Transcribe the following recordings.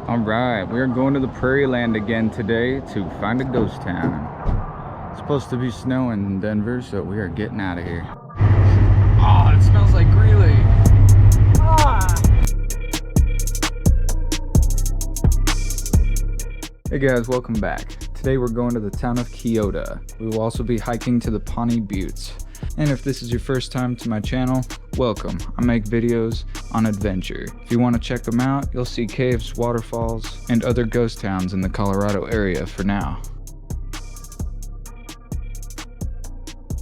Alright, we're going to the Prairie Land again today to find a ghost town. It's supposed to be snowing in Denver, so we are getting out of here. Oh, it smells like Greely. Hey guys, welcome back. Today we're going to the town of Keota. We will also be hiking to the Pawnee Butes. And if this is your first time to my channel, welcome. I make videos on adventure. If you want to check them out, you'll see caves, waterfalls, and other ghost towns in the Colorado area for now.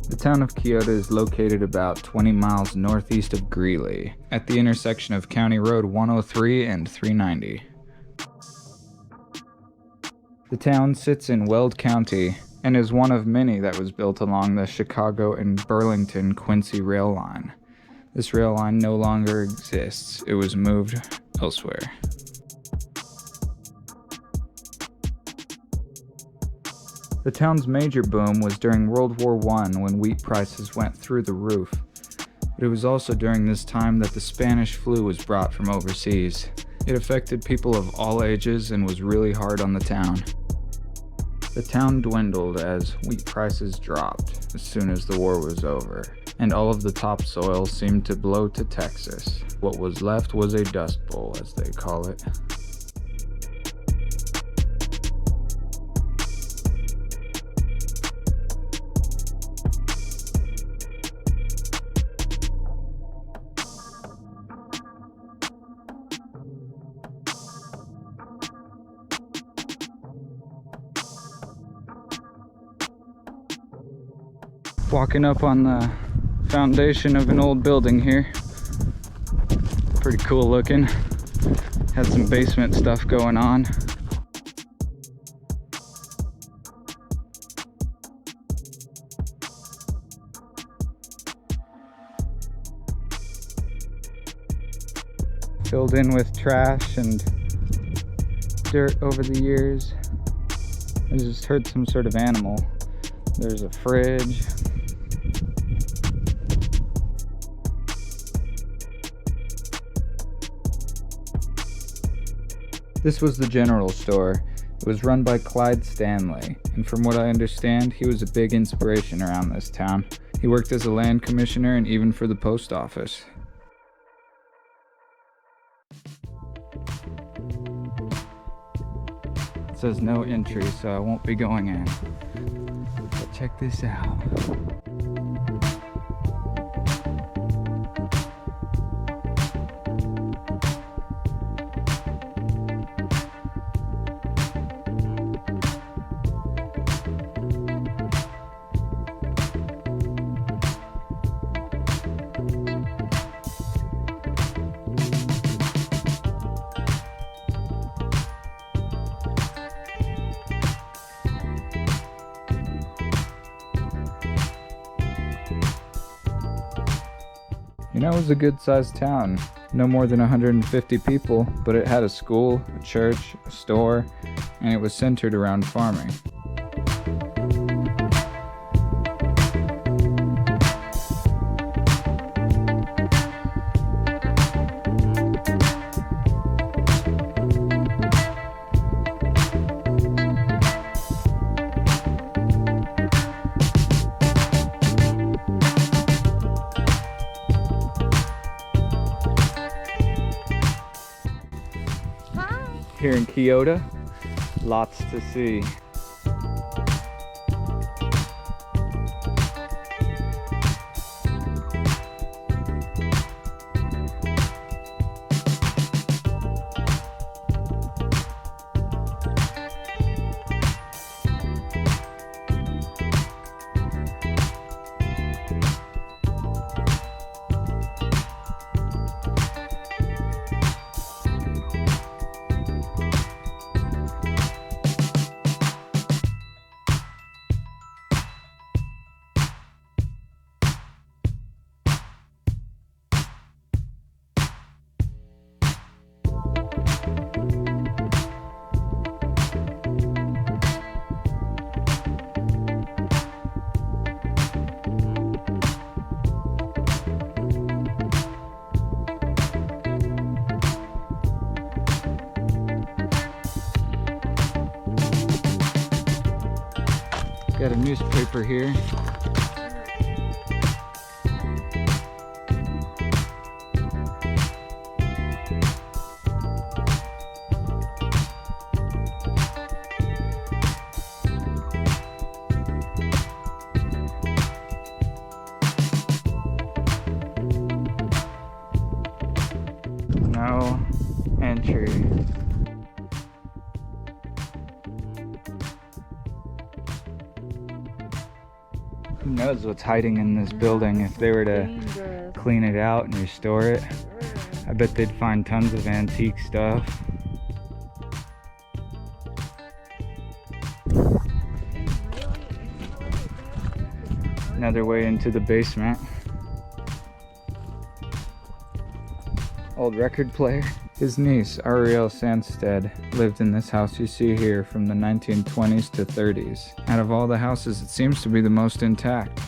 The town of Keota is located about 20 miles northeast of Greely, at the intersection of County Road 103 and 390. The town sits in Weld County and is one of many that was built along the Chicago and Burlington-Quincy rail line. This rail line no longer exists. It was moved elsewhere. The town's major boom was during World War I when wheat prices went through the roof. But it was also during this time that the Spanish flu was brought from overseas. It affected people of all ages and was really hard on the town. The town dwindled as wheat prices dropped as soon as the war was over, and all of the topsoil seemed to blow to Texas. What was left was a dust bowl, as they call it. Walking up on the foundation of an old building here. Pretty cool looking. Had some basement stuff going on. Filled in with trash and dirt over the years. I just heard some sort of animal. There's a fridge. This was the general store. It was run by Clyde Stanley, and from what I understand, he was a big inspiration around this town. He worked as a land commissioner and even for the post office. It says no entry, so I won't be going in. But check this out. You know, it was a good-sized town. No more than 150 people, but it had a school, a church, a store, and it was centered around farming. Here in Keota, lots to see. Got a newspaper here. No entry. Who knows what's hiding in this building? If they were to clean it out and restore it, I bet they'd find tons of antique stuff. Another way into the basement. Old record player. His niece, Ariel Sandstead, lived in this house you see here from the 1920s to 30s. Out of all the houses, it seems to be the most intact.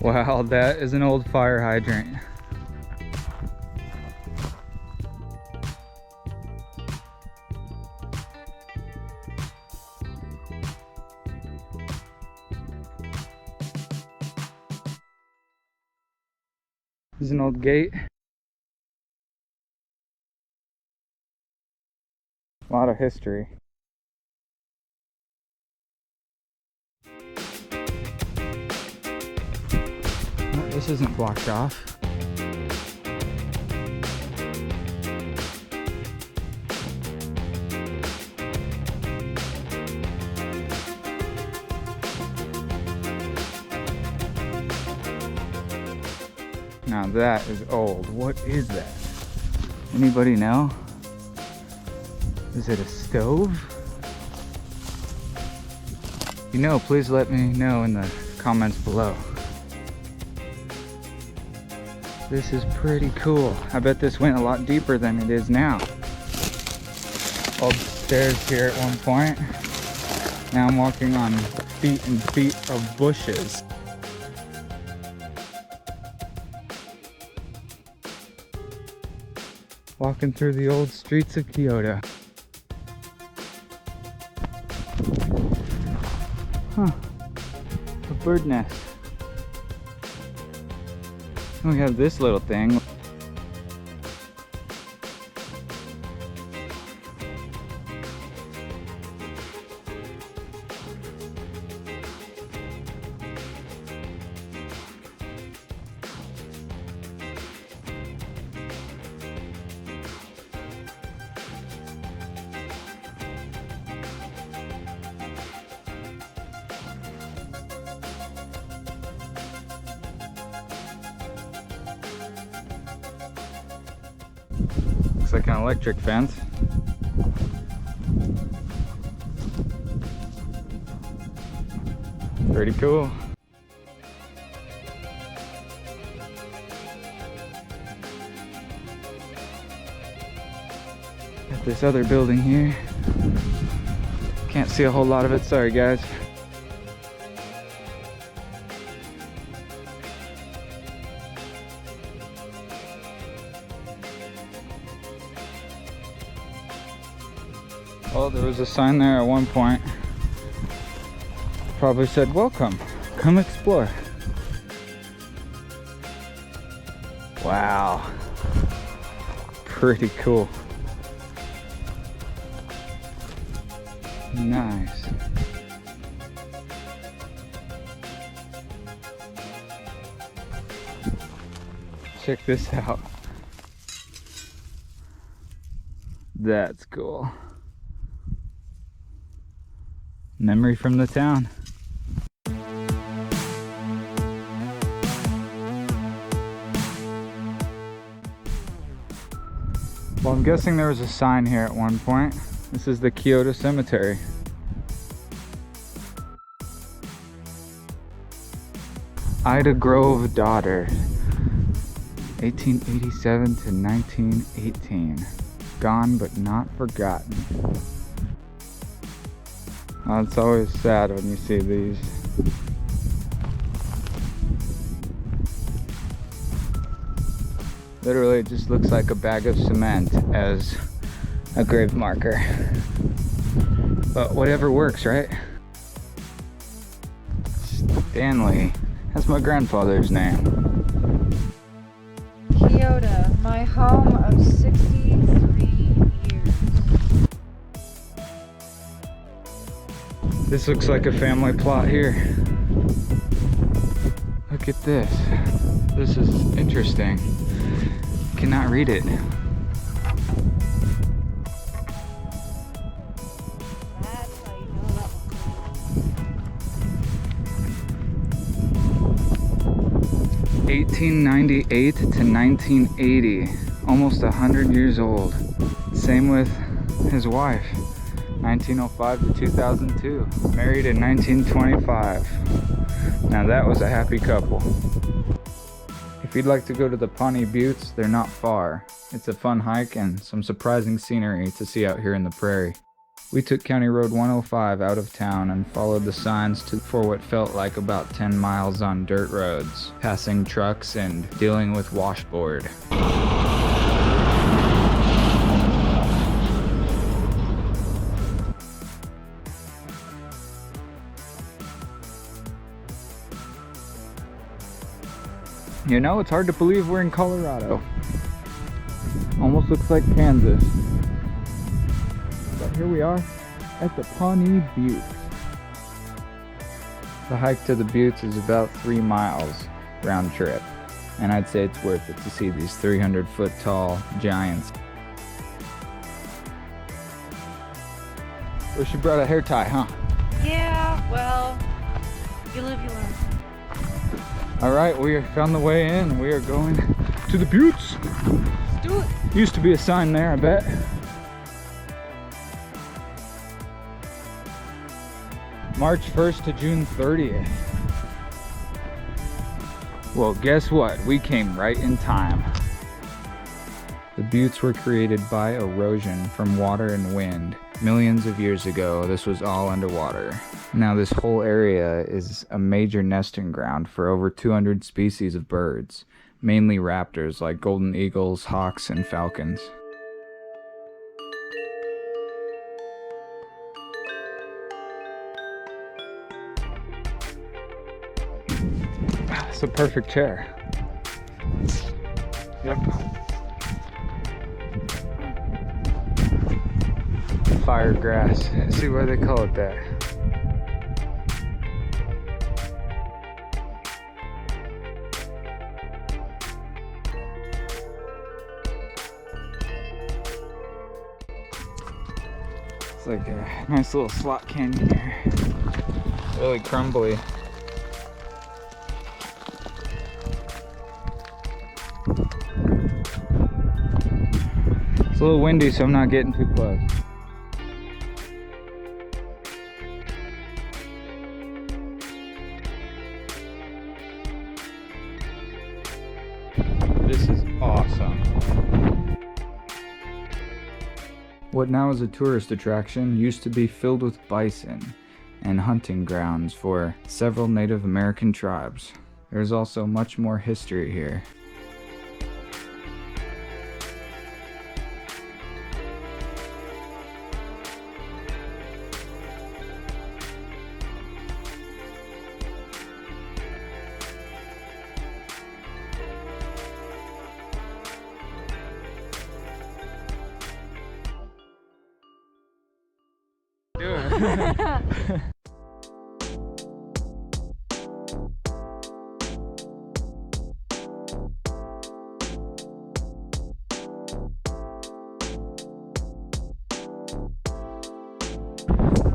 Wow, that is an old fire hydrant. This is an old gate. A lot of history. Oh, this isn't blocked off. Now that is old. What is that? Anybody know? Is it a stove? If you know, please let me know in the comments below. This is pretty cool. I bet this went a lot deeper than it is now. Old stairs here at one point. Now I'm walking on feet and feet of bushes. Walking through the old streets of Keota. Huh, a bird nest. And we have this little thing. Looks like an electric fence. Pretty cool. Got this other building here. Can't see a whole lot of it, sorry guys. Oh, there was a sign there at one point. Probably said, welcome, come explore. Wow. Pretty cool. Nice. Check this out. That's cool. Memory from the town. Well, I'm guessing there was a sign here at one point. This is the Keota Cemetery. Ida Grove daughter, 1887 to 1918. Gone but not forgotten. Oh, it's always sad when you see these. Literally, it just looks like a bag of cement as a grave marker. But whatever works, right? Stanley. That's my grandfather's name. Keota, my home of 63 years. This looks like a family plot here. Look at this. This is interesting. Cannot read it. That's how you know that one. 1898 to 1980, almost 100 years old. Same with his wife, 1905 to 2002, married in 1925. Now that was a happy couple. If you'd like to go to the Pawnee Butes, they're not far. It's a fun hike and some surprising scenery to see out here in the prairie. We took County Road 105 out of town and followed the signs for what felt like about 10 miles on dirt roads, passing trucks and dealing with washboard. You know, it's hard to believe we're in Colorado. Almost looks like Kansas. But here we are at the Pawnee Butes. The hike to the Buttes is about 3 miles round trip, and I'd say it's worth it to see these 300-foot tall giants. Wish you brought a hair tie, huh? Yeah, well, you live, you learn. All right, we found the way in. We are going to the Buttes. Let's do it. Used to be a sign there, I bet. March 1st to June 30th. Well, guess what? We came right in time. The Buttes were created by erosion from water and wind. Millions of years ago, this was all underwater. Now this whole area is a major nesting ground for over 200 species of birds, mainly raptors like golden eagles, hawks, and falcons. It's a perfect chair. Yep. Fire grass. See why they call it that. It's like a nice little slot canyon here. Really crumbly. It's a little windy, so I'm not getting too close. This is awesome. What now is a tourist attraction used to be filled with bison and hunting grounds for several Native American tribes. There's also much more history here. Do it.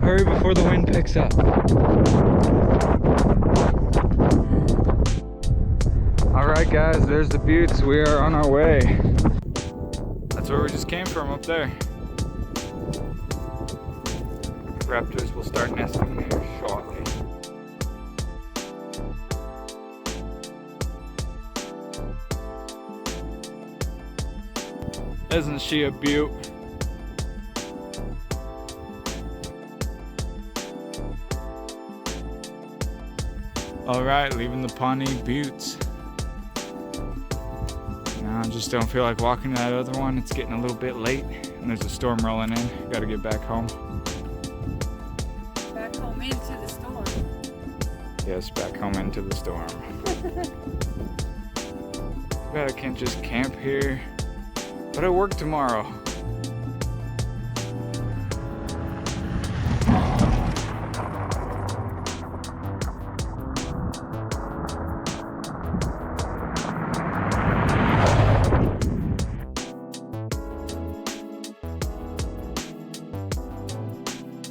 Hurry before the wind picks up. Alright guys, there's the Buttes. We are on our way. That's where we just came from, up there. Raptors will start nesting there shortly. Isn't she a beaut? Alright, leaving the Pawnee Butes. Now I just don't feel like walking to that other one. It's getting a little bit late and there's a storm rolling in. Gotta get back home. Back home into the storm. Yes, back home into the storm. But I can't just camp here. But I work tomorrow.